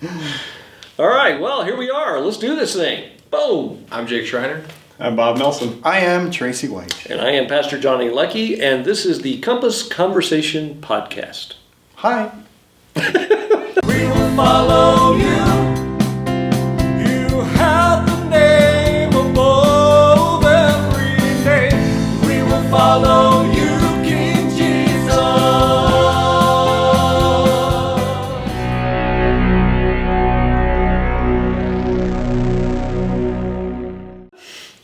All right, well, here we are. Let's do this thing. Boom. I'm Jake Schriner. I'm Bob Nelson. I am Tracey White. And I am Pastor Johnny Leckie, and this is the Compass Conversation Podcast. Hi. We will follow you. You have the name above every name. We will follow you, King Jesus.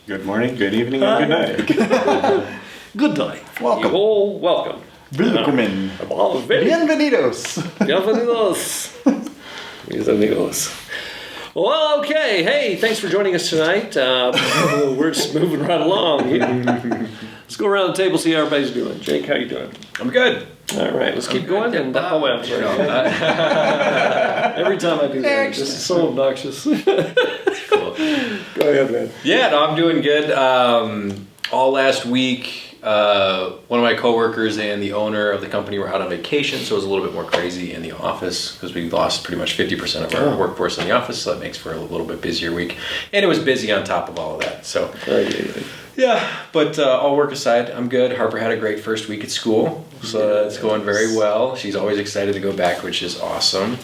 Good morning, good evening, and good night. Good day. Welcome. You all welcome. Willkommen. Bienvenidos. Bienvenidos. Mis amigos. Well, okay. Hey, thanks for joining us tonight. We're just moving right along. Let's go around the table, see how everybody's doing. Jake, how you doing? I'm good. All right, let's keep going. And oh, wait, I'm sorry. Every time I do that, this is so obnoxious. Cool. Go ahead, man. Yeah, no, I'm doing good. All last week, one of my coworkers and the owner of the company were out on vacation, so it was a little bit more crazy in the office because we lost pretty much 50% of our workforce in the office, so that makes for a little bit busier week. And it was busy on top of all of that. So, yeah, but all work aside, I'm good. Harper had a great first week at school, so it's going very well. She's always excited to go back, which is awesome.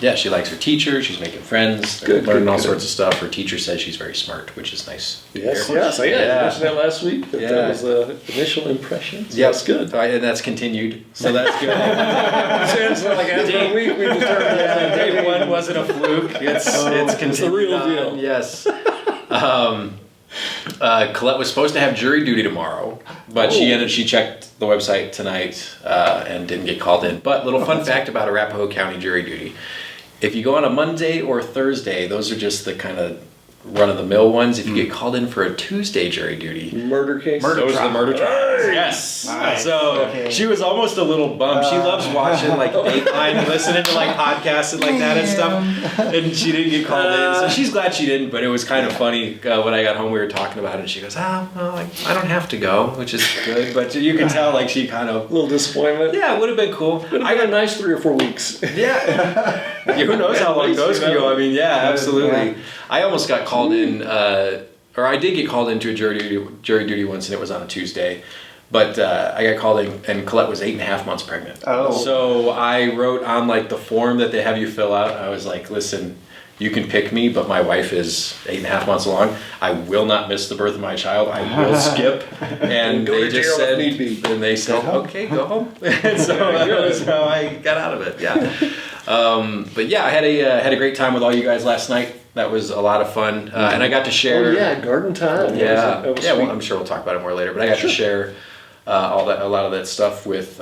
Yeah, she likes her teacher. She's making friends, learning all sorts of stuff. Her teacher says she's very smart, which is nice. Yes, I mentioned that last week. That was initial impressions. Yeah, that's good. And that's continued, so that's good. It's not like after a week we determined that day one wasn't a fluke. It's continued. It's the real deal. Yes. Colette was supposed to have jury duty tomorrow, but she checked the website tonight and didn't get called in. But little fun fact about Arapahoe County jury duty: if you go on a Monday or Thursday, those are just the kind of run-of-the-mill ones. If you get called in for a Tuesday jury duty, murder case, those are the murder trials. Yes. Nice. So she was almost a little bummed. She loves watching like Dateline, listening to like podcasts and like that and stuff. And she didn't get called in, so she's glad she didn't. But it was kind of funny when I got home. We were talking about it, and she goes, "Oh, well, I don't have to go," which is good. But you can tell like she kind of a little disappointment. Yeah, it would have been cool. I got a nice 3 or 4 weeks. Yeah. Who knows how long those can go? I mean, yeah, absolutely. I almost got called in, or I did get called into a jury duty once, and it was on a Tuesday. But I got called in, and Colette was 8.5 months pregnant. Oh. So I wrote on like the form that they have you fill out. I was like, listen, you can pick me, but my wife is 8.5 months along. I will not miss the birth of my child. I will skip. And they just said, okay, go home. And so that's how I got out of it. Yeah. But yeah, I had a great time with all you guys last night. That was a lot of fun, and I got to share. Oh yeah, garden time. Yeah, that was well, I'm sure we'll talk about it more later. But I got to share a lot of that stuff with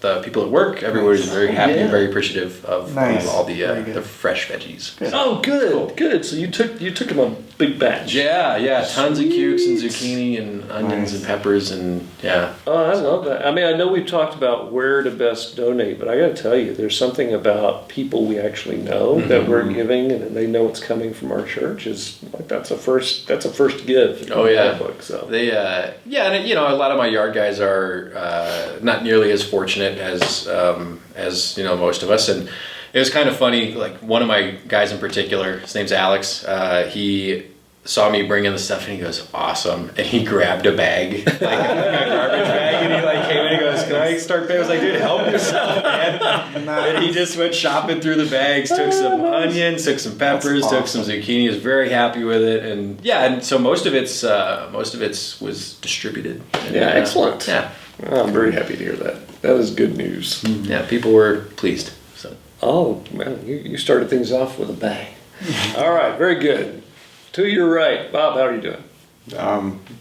the people at work. Everybody was very happy and very appreciative of all the fresh veggies. Good. Oh, good, cool. Good. So you took them a big batch. Yeah, tons of cukes and zucchini and onions and peppers and yeah. Oh, I love that. I mean, I know we've talked about where to best donate, but I got to tell you, there's something about people we actually know that we're giving, and they know it's coming from our church. Is like that's a first give. Oh yeah. In book, so they and a lot of my yard guys are not nearly as fortunate as most of us, and it was kind of funny. Like one of my guys in particular, his name's Alex. He saw me bring in the stuff, and he goes, "Awesome!" And he grabbed a bag, like a garbage bag, and he like came in and goes, "Can I start paying?" I was like, "Dude, help yourself, man!" And he just went shopping through the bags, took some onions, took some peppers, took some zucchini. He was very happy with it, and and so most of it was distributed. And, excellent. Yeah. Well, I'm very happy to hear that. That is good news. Yeah, people were pleased. So. Oh, man, you started things off with a bang. All right, very good. To your right, Bob, how are you doing?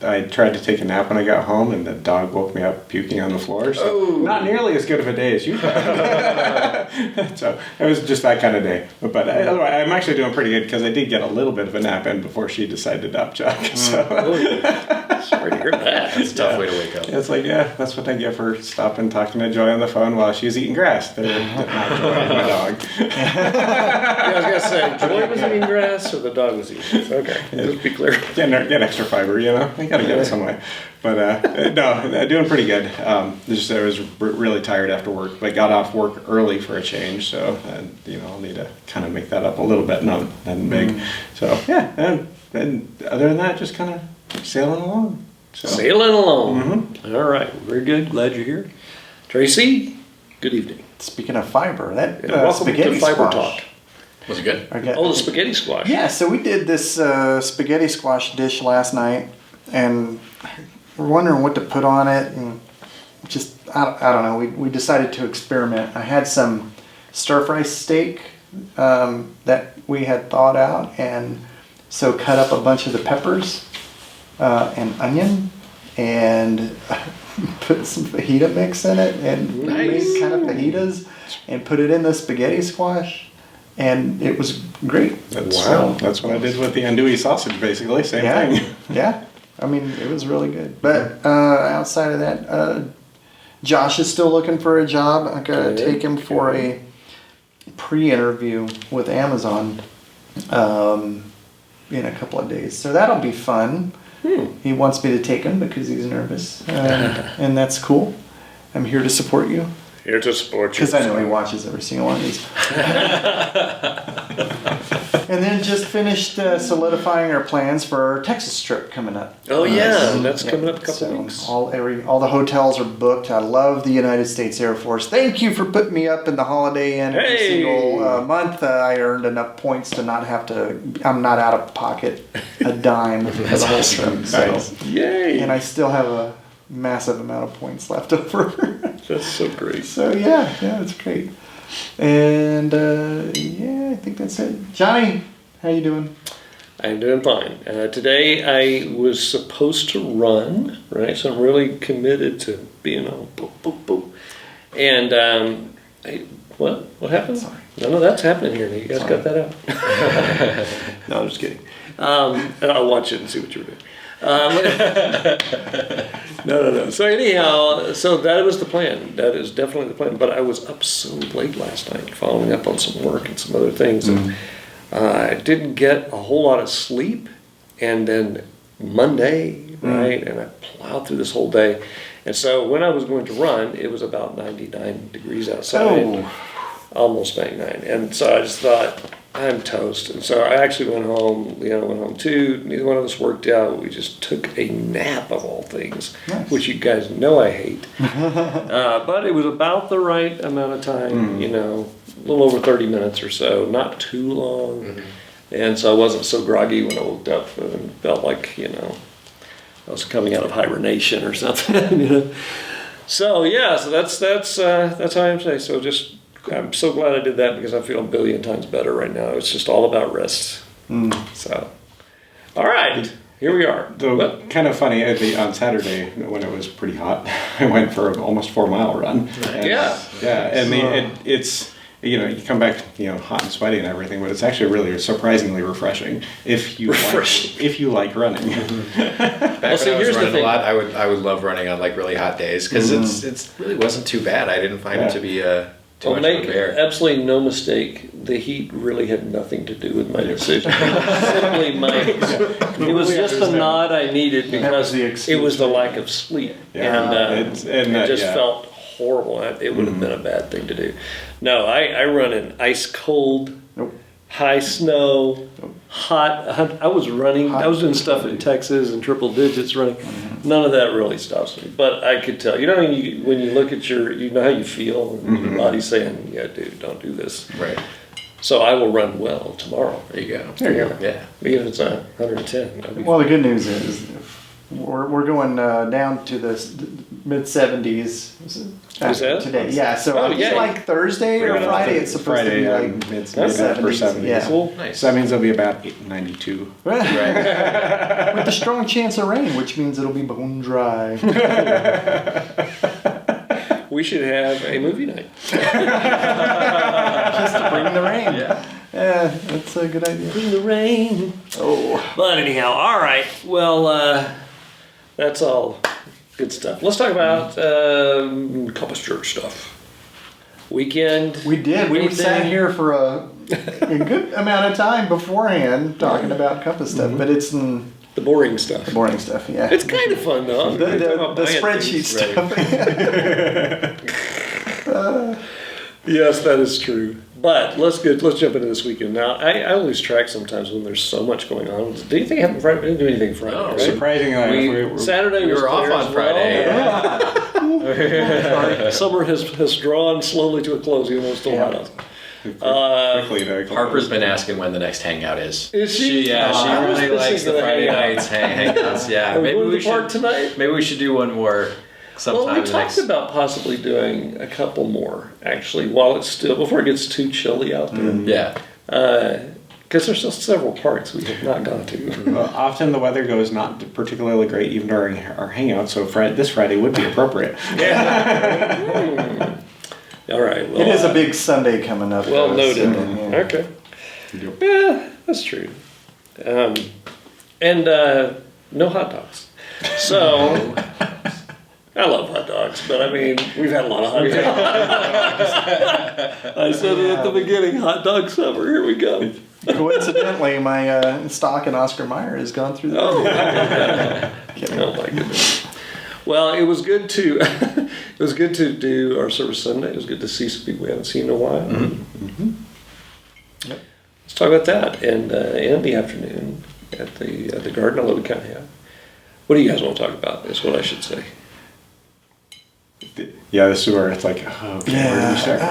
I tried to take a nap when I got home, and the dog woke me up puking on the floor. So not nearly as good of a day as you had. So it was just that kind of day. But I'm actually doing pretty good because I did get a little bit of a nap in before she decided to upchuck. So. Sorry to hear that. That's a tough way to wake up. It's like, that's what I get for stopping talking to Joy on the phone while she was eating grass. They're not Joy, my dog. I was going to say, Joy was eating grass or the dog was eating grass? Okay, let's be clear. Get extra fiber, you know. I got to get it some way. But no, doing pretty good. Just I was really tired after work, but got off work early for a change. So you know, I'll need to kind of make that up a little bit. Nothing big. So yeah, and other than that, just kind of sailing along. So. Sailing along. All right, very good. Glad you're here, Tracey. Good evening. Speaking of fiber, that Welcome spaghetti to Fiber squash. Talk. Was it good? Oh, the spaghetti squash. Yeah, so we did this spaghetti squash dish last night, and we're wondering what to put on it, and just I don't know. We decided to experiment. I had some stir fry steak that we had thawed out, and so cut up a bunch of the peppers and onion, and put some fajita mix in it, and made kind of fajitas, and put it in the spaghetti squash. And it was great. That's what I did with the andouille sausage, basically. Same thing. Yeah. I mean, it was really good. But outside of that, Josh is still looking for a job. I gotta take him for a pre-interview with Amazon in a couple of days. So that'll be fun. He wants me to take him because he's nervous. And that's cool. I'm here to support you. Here to support you. Because I know he watches every single one of these. And then just finished solidifying our plans for our Texas trip coming up. Oh yeah, that's coming up a couple weeks. All the hotels are booked. I love the United States Air Force. Thank you for putting me up in the Holiday Inn every single month. I earned enough points to not have to. I'm not out of pocket a dime for the whole trip. So, yay! And I still have a massive amount of points left over. That's so great. So yeah, it's great. And I think that's it. Johnny, how you doing? I'm doing fine. Today I was supposed to run, right? So I'm really committed to being on boop, boop, boop. And what happened? Sorry. No, that's happening here. You guys got that out? No, I'm just kidding. And I'll watch it and see what you were doing. No. So anyhow, so that was the plan. That is definitely the plan. But I was up so late last night, following up on some work and some other things, and I didn't get a whole lot of sleep. And then Monday, right, and I plowed through this whole day. And so when I was going to run, it was about 99 degrees outside, almost 99. And so I just thought, I'm toast. And so I actually went home, Leona went home too. Neither one of us worked out. We just took a nap of all things, which you guys know I hate. But it was about the right amount of time, a little over 30 minutes or so, not too long. And so I wasn't so groggy when I woke up and felt like, I was coming out of hibernation or something, So yeah, so that's how I am today. So I'm so glad I did that because I feel a billion times better right now. It's just all about rest. So, all right, here we are. Though kind of funny, on Saturday when it was pretty hot, I went for an almost 4-mile run. And, and it's you come back hot and sweaty and everything, but it's actually really surprisingly refreshing if you like running. Back when I was running a lot, I would love running on like really hot days because it really wasn't too bad. I didn't find it to be too much of a bear. Absolutely no mistake. The heat really had nothing to do with my decision. Simply it was just the nod I needed because it was the lack of sleep, and it just felt horrible. It would have been a bad thing to do. No, I run in ice cold, high snow, hot. I was running. I was doing stuff in Texas and triple digits running. None of that really stops me. But I could tell. When you look at how you feel, and your body's saying, "Yeah, dude, don't do this." Right. So I will run well tomorrow. There you go. There you go. Yeah. Even if it's 110. Well, the good news is we're going down to the mid-70s today. Yeah, so like Thursday or Friday it's supposed to be like mid-70s. Yeah. Cool. Nice. So that means it'll be about 92. Right. With a strong chance of rain, which means it'll be bone dry. We should have a movie night. Just to bring the rain. Yeah, that's a good idea. Bring the rain. But anyhow, all right. Well, that's all good stuff. Let's talk about Compass Church stuff. Weekend. We did. We sat here for a good amount of time beforehand talking about Compass stuff, but it's The boring stuff. The boring stuff, yeah. It's kind of fun though. The spreadsheet stuff. Yes, that is true. But let's jump into this weekend. Now, I lose track sometimes when there's so much going on. Do you think happened Friday? We didn't do anything Friday, No, right? Surprisingly, Saturday We was were off clear on as Friday. well. Summer has drawn slowly to a close, even though it's still hot out. quickly though. Harper's been asking when the next hangout is. Is she? She I was really likes missing the the Friday hangout. nights hangouts. Yeah, Are we going to the park tonight? Maybe we should do one more sometime. Well, we the talked next. about possibly doing a couple more, actually, while it's still, before it gets too chilly out there. Yeah. Because there's still several parks we have not gone to. Well, often the weather goes not particularly great even during our hangout, so this Friday would be appropriate. All right. Well, It is a big Sunday coming up. Well though, noted. so, yeah. Okay. Yeah, that's true. And no hot dogs. So, I love hot dogs, but I mean, we've had a lot of hot dogs. I said it at the beginning, hot dog summer, here we go. Coincidentally, my stock in Oscar Mayer has gone through the Oh, my goodness. Well, it was good to do our service Sunday. It was good to see some people we haven't seen in a while. Yep. Let's talk about that. And in the afternoon at the garden, although we kind of have. What do you guys want to talk about? Is what I should say. Yeah, this is where it's like, oh, okay, where do we start?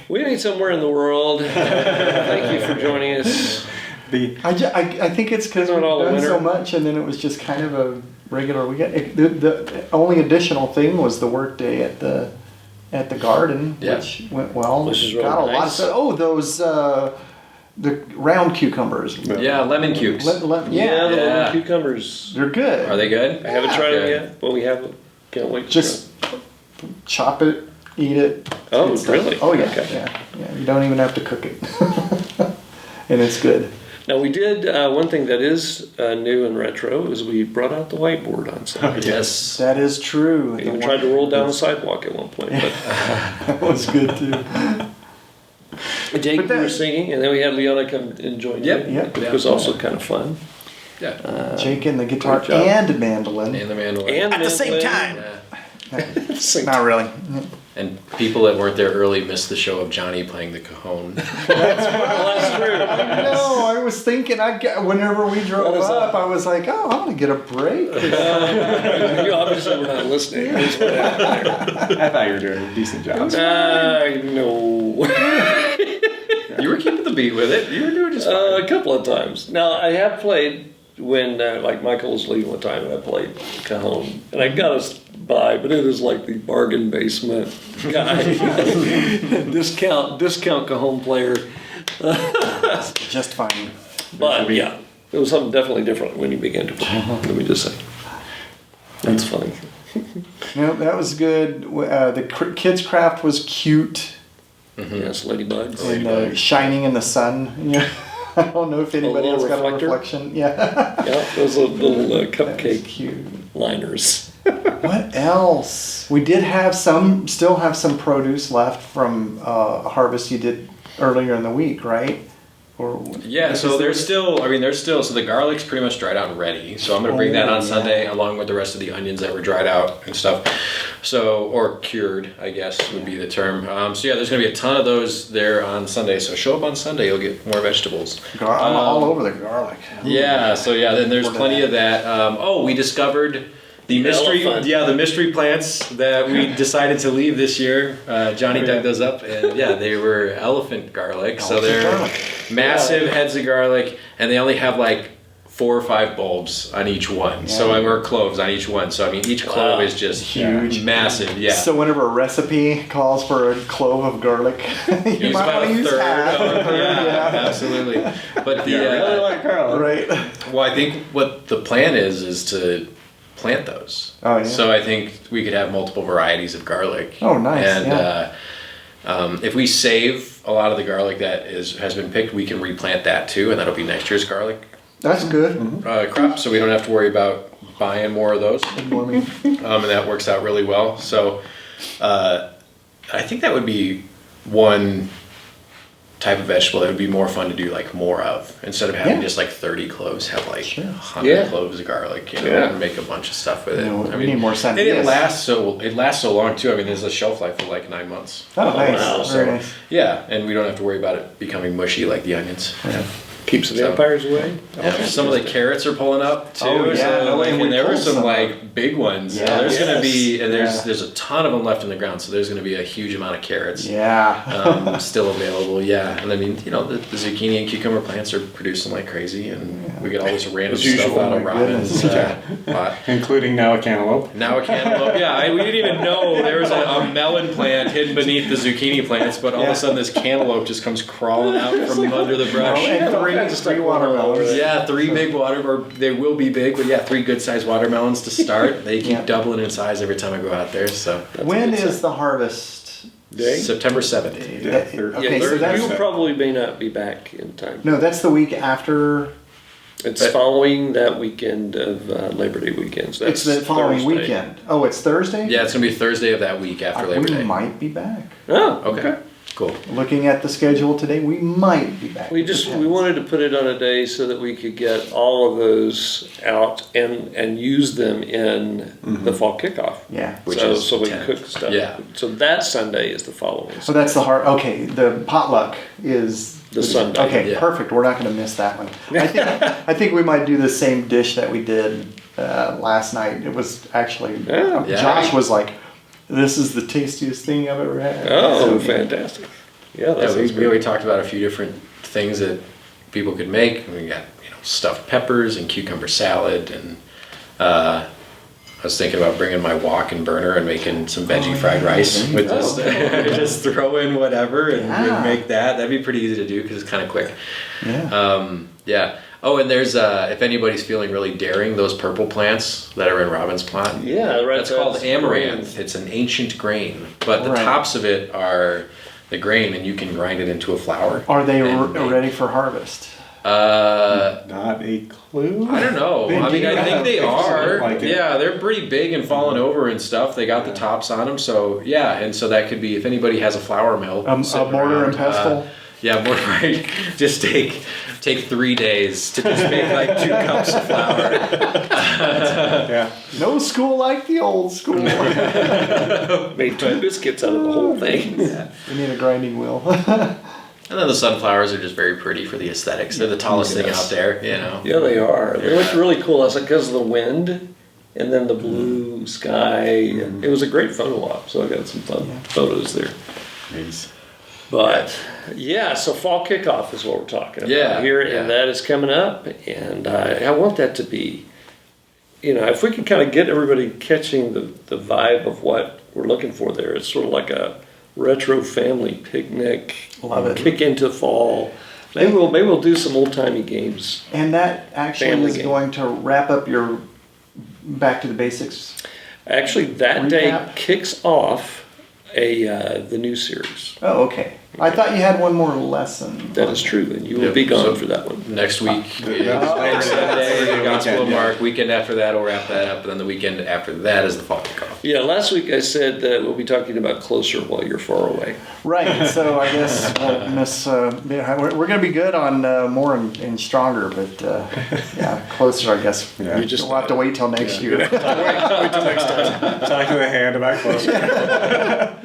We meet somewhere in the world. Thank you for joining us. I think it's because we've Not all done winter. so much, and then it was just kind of a regular weekend. The only additional thing was the work day at the garden, Yeah. which went well. Which is really Got a lot of nice. stuff. Oh, those the round cucumbers. Yeah, lemon cubes. Yeah, the Yeah. little cucumbers. They're good. Are they good? I haven't tried them Okay. yet, but we have. Can't wait to Just chop it, eat it. Oh, Good stuff. really? Oh yeah, Okay. yeah. You don't even have to cook it, and it's good. Now we did one thing that is new and retro is we brought out the whiteboard on Sunday. Yes. That is true. We The even one- tried to roll down the sidewalk at one point. But That was good too. Jake, But that- you were singing, and then we had Leona come and join Yep. you, Yep. which was also kind of fun. Yeah. Jake and the guitar good job. and mandolin. And the mandolin. And At the same mandolin. time. Yeah. Same Not really. And people that weren't there early missed the show of Johnny playing the cajon. Well, that's true. No, I was thinking. Whenever we drove What is up, that? I was like, "Oh, I'm gonna get a break." You obviously were not listening. That's what happened I thought you were doing a decent job. there. No. You were keeping the beat with it. You were doing just fine. A couple of times. Now, I have played when, like, Michael was leaving one time, and I played cajon. And I got us by, but it is like the bargain basement guy. discount cajon player. Just fine. But, yeah, it was something definitely different when you began to play. Let me just say. That's funny. No, that was good. The kids' craft was cute Yes, ladybugs. and shining in the sun. Yeah. I don't know if anybody little else got a reflector? reflection. Yeah. Yeah, those little That was cupcake cute. liners. What else? We did have still have some produce left from a harvest you did earlier in the week, right? Or Yeah, so there's still, so the garlic's pretty much dried out and ready. So I'm going to bring that on yeah. Sunday along with the rest of the onions that were dried out and stuff. So, or cured, I guess would be the term. So yeah, there's going to be a ton of those there on Sunday. So show up on Sunday, you'll get more vegetables. I'm all over the garlic. Yeah, so yeah, then there's What plenty of that. We discovered the mystery, Elephant. the mystery plants that we decided to leave this year. Johnny dug those up, and yeah, they were elephant garlic. So Elephant they're garlic. massive heads of garlic, and they only have like 4 or 5 bulbs on each one. So Yeah. or cloves on each one. So I mean, each clove is just Huge. massive. Yeah. So whenever a recipe calls for a clove of garlic, you Use might about want to a use third. half. Yeah, absolutely. But the I really like garlic. Right. well, I think what the plan is to plant those. Oh, yeah. So I think we could have multiple varieties of garlic. Oh, nice, And yeah. if we save a lot of the garlic that has been picked, we can replant that too, and that'll be next year's garlic That's good. crop. So we don't have to worry about buying more of those, Warming. and that works out really well. So I think that would be one type of vegetable that would be more fun to do like more of instead of having Yeah. just like 30 cloves, have like Sure. 100 Yeah. cloves of garlic, you know, Yeah. and make a bunch of stuff with it. You know, I we need more and sandias. it lasts so long too. I mean, there's a shelf life of like 9 months. Oh, nice. wow. Very nice. Yeah, and we don't have to worry about it becoming mushy like the onions. Yeah. Keeps the So- vampires away. Yeah, some of the carrots are pulling up too. Oh, yeah, so, like, and we and there were pulled some some like big ones. Yeah. So there's gonna be and Yeah. there's a ton of them left in the ground. So there's gonna be a huge amount of carrots Yeah. still available. Yeah, and I mean the zucchini and cucumber plants are producing like crazy, and we get all this random As stuff usual. out of Oh my Robin's goodness. pot. Including now a cantaloupe. Now a cantaloupe. Yeah, we didn't even know there was a melon plant hidden beneath the zucchini plants, but all of Yeah. a sudden this cantaloupe just comes crawling out from under the brush. Oh, and all kinds of stuff three going on watermelons. over there. Yeah, 3 big or they will be big, but yeah, 3 good-sized watermelons to start. They keep Yeah. doubling in size every time I go out there. So When is the harvest? Day? September 7th. Yeah, Okay, so there- that's you probably may not be back in time. no, that's the week after. It's following that weekend of Labor Day weekend. So It's that's the following Thursday. weekend. Oh, it's Thursday. Yeah, it's gonna be Thursday of that week after Labor We Day. might be back. Oh, Okay, cool. Looking at the schedule today, we might be back. We wanted to put it on a day so that we could get all of those out and use them in the fall kickoff. Yeah. Which so, is so we can 10th. cook stuff. Yeah. So that Sunday is the following. So that's the hard. Okay, the potluck is The Sunday. Okay, Yeah. perfect. We're not going to miss that one. I think we might do the same dish that we did last night. It was actually Yeah. Yeah. Josh was like, "This is the tastiest thing I've ever had." Oh, So, fantastic! Yeah, Yeah, that's we already talked about a few different things that people could make. We got stuffed peppers and cucumber salad, and I was thinking about bringing my wok and burner and making some veggie fried rice with just just throw in whatever and Yeah. make that. That'd be pretty easy to do because it's kind of quick. Yeah. Yeah. Oh, and there's if anybody's feeling really daring, those purple plants that are in Robin's plot. Yeah, right. That's called amaranth. It's an ancient grain, but the Right. tops of it are the grain, and you can grind it into a flour. Are they and make- ready for harvest? Not a clue. I don't know. They I mean, do I think have they pictures that are. look like it. Yeah, they're pretty big and falling over and stuff. They got the tops on them, so yeah. And so that could be if anybody has a flour mill. A sitting mortar and around, pestle? Yeah, mortar. Right. Just take 3 days to just make like 2 cups of flour. Yeah. No school like the old school. Made 2 biscuits out of the whole thing. We need a grinding wheel. And then the sunflowers are just very pretty for the aesthetics. They're the tallest thing out there, you know. Yeah, they are. They look really cool. It's because of the wind and then the blue sky. And it was a great photo op, so I got some fun photos there. Nice. But yeah, so fall kickoff is what we're talking about Yeah, here, yeah. and that is coming up. And I want that to be, if we can kind of get everybody catching the vibe of what we're looking for there, it's sort of like a retro family picnic. Love it. Kick into fall. Maybe we'll do some old timey games. And that actually Family is game. going to wrap up your back to the basics. Actually, that day Recap? kicks off the new series. Oh, okay. I thought you had one more lesson. That is true, and you will Yep, be gone so- for that one. Next week is Oh, next Sunday, yeah. Gospel of Weekend, yeah. Mark. Weekend after that, we'll wrap that up, and then the weekend after that is the fall kickoff. Yeah, last week I said that we'll be talking about closer while you're far away. Right. So I guess we'll miss. We're going to be good on more and stronger, but yeah, closer. I guess. Yeah. You just- We'll have to wait till next year. Wait till next time. Talk to the hand about closer.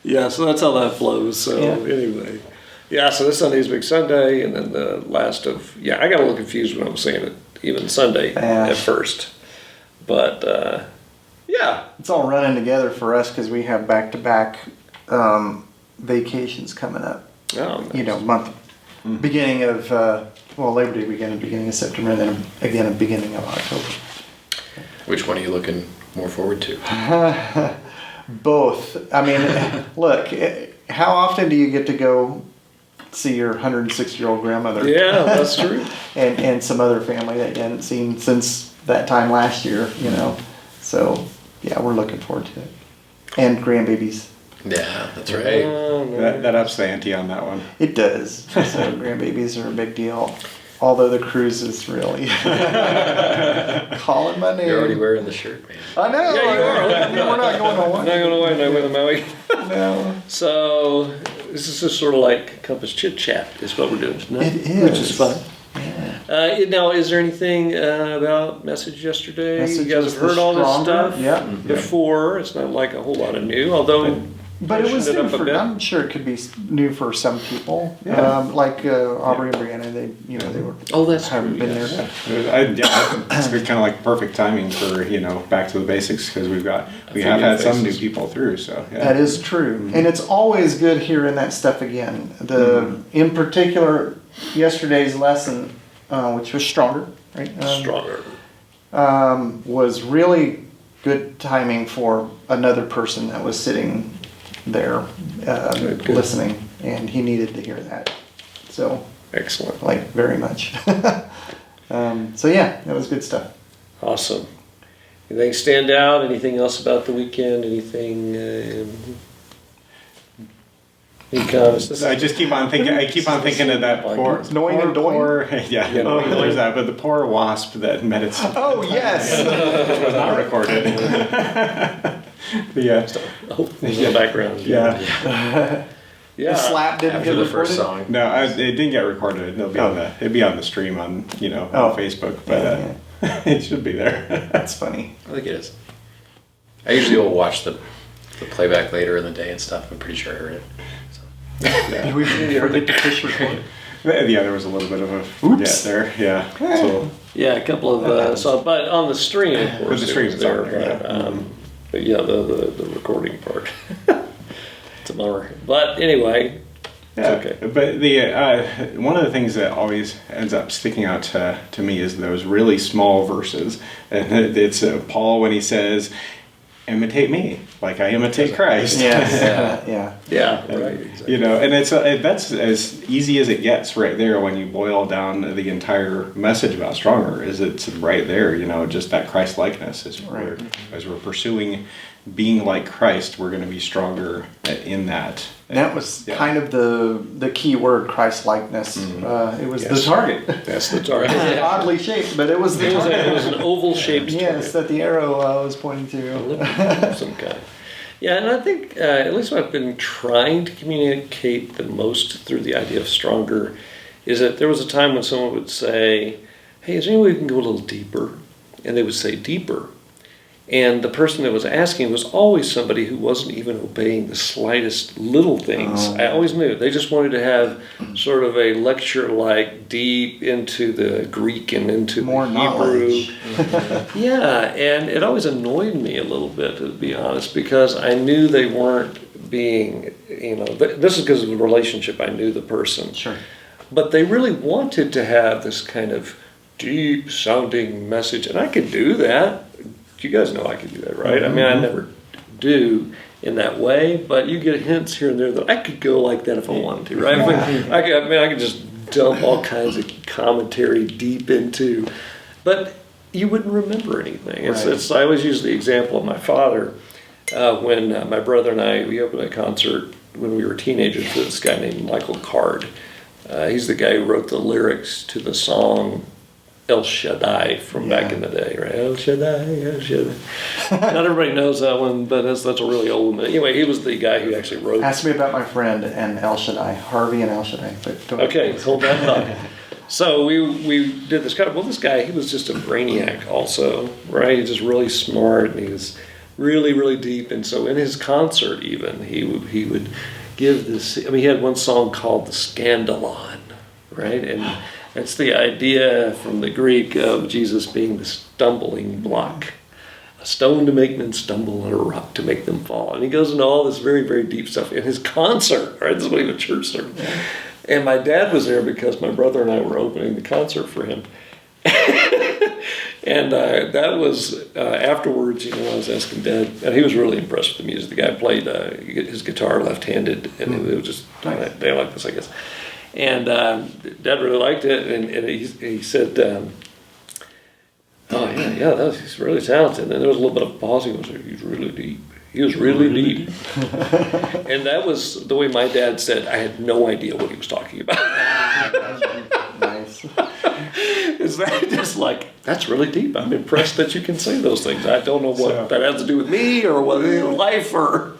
Yeah, so that's how that flows. So Yeah. anyway, yeah. So this Sunday's Big Sunday, and then the last of I got a little confused when I was saying it even Sunday Yeah. at first, but yeah. It's all running together for us because we have back-to-back vacations coming up. Oh, nice. Month beginning of Labor Day weekend, beginning of September, and then again at beginning of October. Which one are you looking more forward to? Both. I mean, look, how often do you get to go see your 106-year-old grandmother? Yeah, that's true. and some other family that you hadn't seen since that time last year, So, yeah, we're looking forward to it. And grandbabies. Yeah, that's right. Oh, no. That ups the ante on that one. It does. So grandbabies are a big deal. Although the cruise is really calling my name. You're already wearing the shirt, man. I know. Yeah, you are. We're not going I'm away. not going away. Not with Maui. No. So this is just sort of like Compass Chit Chat is what we're doing tonight. It is. Which is fun. Yeah. Now, is there anything about Message yesterday? Message you guys was have heard the all this stronger, stuff yeah. before. It's not like a whole lot of new, although... But it was freshened new up a for, bit. I'm sure it could be new for some people. Yeah. Like Aubrey and Brianna, they were. Oh, that's haven't true, been yes. there. It's kind of like perfect timing for back to the basics because we have few had new some new faces. people through. So yeah. That is true, and it's always good hearing that stuff again. In particular, yesterday's lesson, which was stronger, right? Stronger. Was really good timing for another person that was sitting there Good. listening, and he needed to hear that. So, Excellent. like, very much. So yeah, that was good stuff. Awesome. Anything stand out? Anything else about the weekend? Anything... any comments? I just keep on thinking. I keep on thinking of that poor, Knowing and doing? yeah. Yeah, knowing and There's doing. that, but the poor wasp that met its. Oh yes. Which was not recorded. But yeah. Oh, in the background. Yeah. Yeah. The slap didn't After get the recorded. first song. No, it didn't get recorded. It'll be it'd be on the stream on Oh. on Facebook, but it should be there. That's funny. I think it is. I usually will watch the playback later in the day and stuff. I'm pretty sure I heard it. So. Did we forget to push record? Yeah, there was a little bit of a forget there. Yeah. So Yeah, a couple of but on the stream, of course, With the stream, it was it's on there. there, But yeah, the recording part. It's a bummer. But anyway, yeah. it's okay. But the one of the things that always ends up sticking out to me is those really small verses, and it's Paul when he says, "Imitate me, like I imitate Christ." Yes. Yeah. Yeah, right. Exactly. And it's that's as easy as it gets right there when you boil down the entire message about Stronger. Is it's right there, just that Christ likeness as we're pursuing being like Christ, we're going to be stronger in that. And that was kind of the key word, Christ likeness. It was the Yes. target. That's the target. Oddly shaped, but it was the It target. was an oval-shaped Yes, that the arrow was pointing to. of some kind. Yeah, and I think at least what I've been trying to communicate the most through the idea of Stronger is that there was a time when someone would say, "Hey, is there any way we can go a little deeper?" And they would say deeper. And the person that was asking was always somebody who wasn't even obeying the slightest little things. I always knew. They just wanted to have sort of a lecture like deep into the Greek and into More the knowledge. Hebrew. Yeah, and it always annoyed me a little bit, to be honest, because I knew they weren't being, this is because of the relationship. I knew the person. Sure. But they really wanted to have this kind of deep sounding message, and I could do that. You guys know I could do that, right? I mean, I never do in that way, but you get hints here and there that I could go like that if I wanted to, right? I could just dump all kinds of commentary deep into, but you wouldn't remember anything. I always use the example of my father when my brother and we opened a concert when we were teenagers for this guy named Michael Card. He's the guy who wrote the lyrics to the song El Shaddai from back in the day, right? El Shaddai, El Shaddai. Not everybody knows that one, but that's a really old one. Anyway, he was the guy who actually wrote. Ask me about my friend and El Shaddai, Harvey and El Shaddai. But go ahead. Okay, hold that thought. So we did this this guy, he was just a brainiac also, right? He's just really smart, and he was really, really deep. And so in his concert even, he would give this, he had one song called the Scandalon, right? And it's the idea from the Greek of Jesus being the stumbling block. A stone to make men stumble and a rock to make them fall. And he goes into all this very, very deep stuff in his concert, right? This is what he was church service. And my dad was there because my brother and I were opening the concert for him. And that was afterwards, I was asking Dad, and he was really impressed with the music. The guy played his guitar left-handed, and it was just, they like this, I guess. And Dad really liked it, and he said, he's really talented. And there was a little bit of a pause. He was like, he's really deep. He was really deep. And that was the way my dad said, I had no idea what he was talking about. Nice. Is that just like, that's really deep. I'm impressed that you can say those things. I don't know what that has to do with me or what life or...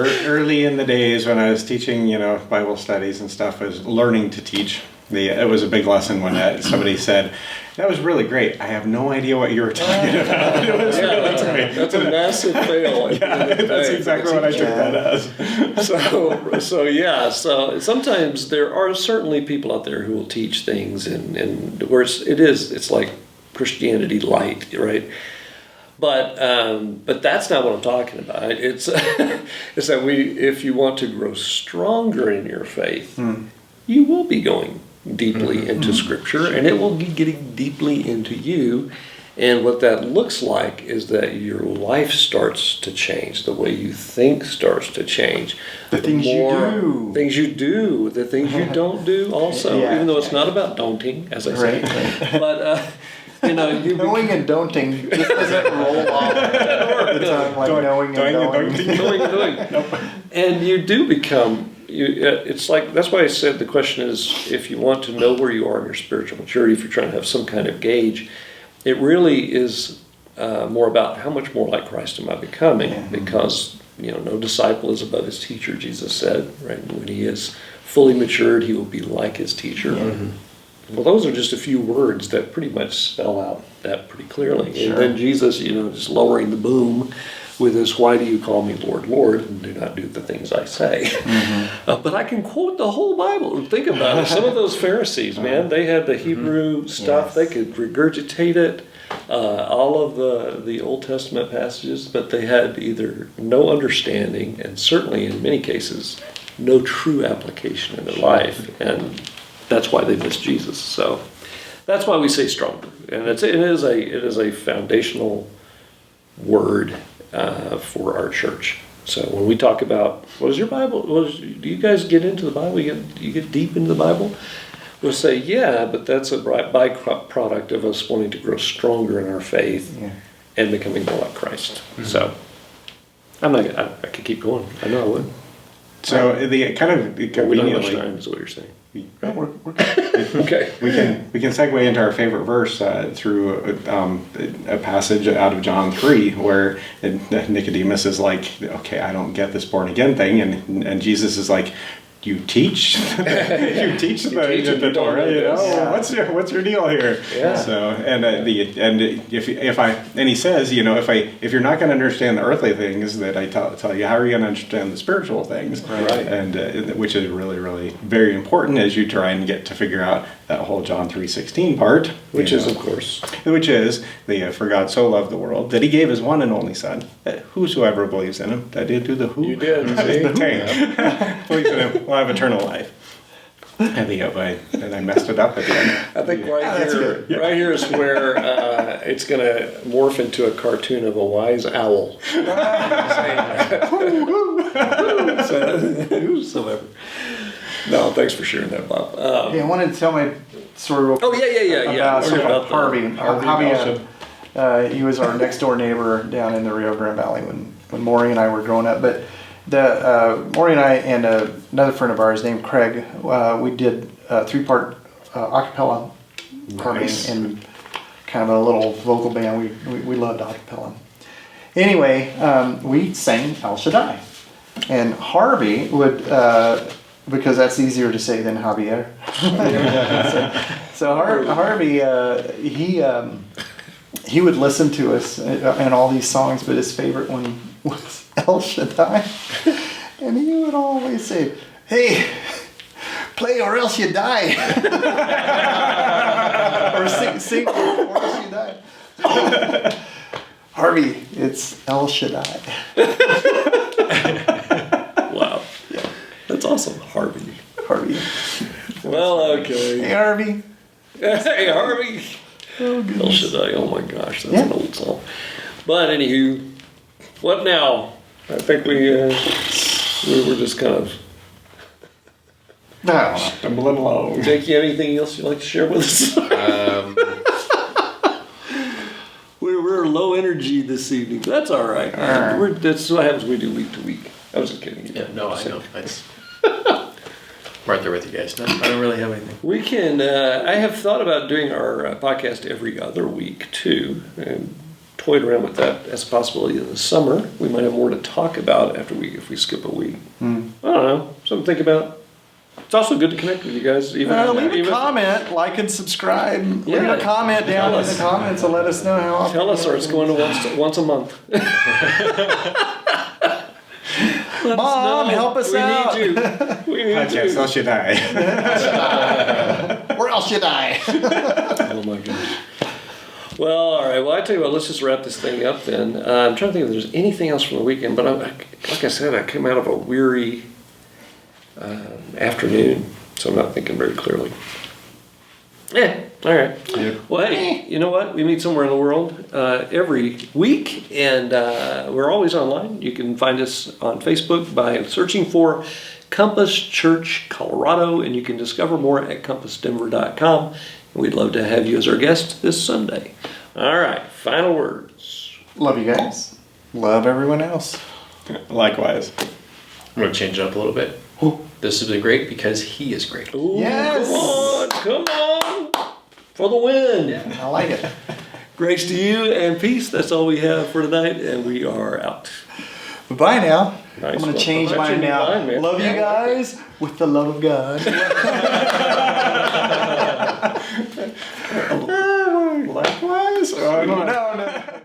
Early in the days when I was teaching, Bible studies and stuff, I was learning to teach. It was a big lesson when somebody said, "That was really great. I have no idea what you were talking about." It was really great. That's a massive fail. That's exactly what I took that as. So sometimes there are certainly people out there who will teach things and where it's like Christianity light, right? But that's not what I'm talking about. It's it's that if you want to grow stronger in your faith, you will be going deeply into Scripture, and it will be getting deeply into you. And what that looks like is that your life starts to change. The way you think starts to change. The things you do. Things you do. The things you don't do also. Yeah. Even though it's not about don't-ing, as I say. Right. But, you knowing and don't-ing just doesn't roll off the tongue like knowing and don't-ing. And you do become... it's like, that's why I said the question is, if you want to know where you are in your spiritual maturity, if you're trying to have some kind of gauge, it really is more about how much more like Christ am I becoming, because no disciple is above his teacher, Jesus said, right? When he is fully matured, he will be like his teacher. Well, those are just a few words that pretty much spell out that pretty clearly. Sure. And then Jesus, just lowering the boom with his, "Why do you call me Lord, Lord, and do not do the things I say?" But I can quote the whole Bible. Think about it. Some of those Pharisees, man, they had the Hebrew stuff. Yes. They could regurgitate it, all of the Old Testament passages, but they had either no understanding, and certainly in many cases, no true application in their life. And that's why they missed Jesus. So that's why we say stronger. And it is a foundational word for our church. So when we talk about, what is your Bible? Do you guys get into the Bible? You get deep into the Bible? We'll say, yeah, but that's a byproduct of us wanting to grow stronger in our faith and becoming more like Christ. So I could keep going. I know I would. So the kind of We don't have much conveniently, time, is what you're saying. No, we're good. Okay. we can segue into our favorite verse through a passage out of John 3 where Nicodemus is like, "Okay, I don't get this born again thing," and Jesus is like, "You teach, the Torah. What's your deal here?" Yeah. So he says, if you're not going to understand the earthly things that I tell you, how are you going to understand the spiritual things? Right. And which is really, really very important as you try and get to figure out that whole John 3:16 part, Which is, of course, for God so loved the world that he gave his one and only Son, that whosoever believes in him, that did do the who. You did, see? Believes in him will have eternal life. And I messed it up at the end. I think right here is where it's going to morph into a cartoon of a wise owl. Whosoever. No, thanks for sharing that, Bob. I wanted to tell my story real quick. About Harvey. He was our next door neighbor down in the Rio Grande Valley when Maury and I were growing up. But Maury and I and another friend of ours named Craig, we did a 3-part a cappella harmony and kind of a little vocal band. We loved a cappella. Anyway, we sang El Shaddai. And Harvey would, because that's easier to say than Javier. so Harvey, he would listen to us and all these songs, but his favorite one was El Shaddai. And he would always say, "Hey, play or else you die." Or sing or else you die. Harvey, it's El Shaddai. Wow. Yeah. That's awesome. Harvey. Well, okay. Hey, Harvey. Hey, Harvey. Oh, El goodness. Shaddai. Oh my gosh, that's an old song. But anywho, what now? I think we were just kind of Stumbling along. Jake, you have anything else you'd like to share with us? We're low energy this evening. That's all right. That's what happens when we do week to week. I was just kidding. Yeah, no, I know. I'm right there with you guys. No, I don't really have anything. We can. I have thought about doing our podcast every other week too, and toyed around with that as a possibility in the summer. We might have more to talk about if we skip a week. I don't know. Something to think about. It's also good to connect with you guys. Leave a comment, like and subscribe. Leave a comment down in the comments and let us know how often. Tell us, or it's going to once a month. Mom, help us out. We need you. We need Podcast, you. else you die. Or else you die. Oh my gosh. Well, all right. Well, I tell you what. Let's just wrap this thing up then. I'm trying to think if there's anything else from the weekend, but like I said, I came out of a weary afternoon, so I'm not thinking very clearly. Yeah. All right. Yeah. Well, hey, you know what? We meet somewhere in the world every week, and we're always online. You can find us on Facebook by searching for Compass Church Colorado, and you can discover more at compassdenver.com. We'd love to have you as our guest this Sunday. All right, final words. Love you guys. Love everyone else. Likewise. I'm going to change it up a little bit. This is great because he is great. Ooh, Yes. Come on. For the win. I like it. Grace to you and peace. That's all we have for tonight, and we are out. Bye now. Nice I'm going one. to change That's mine your now. line, man. Love you guys with the love of God. Likewise? Oh, No.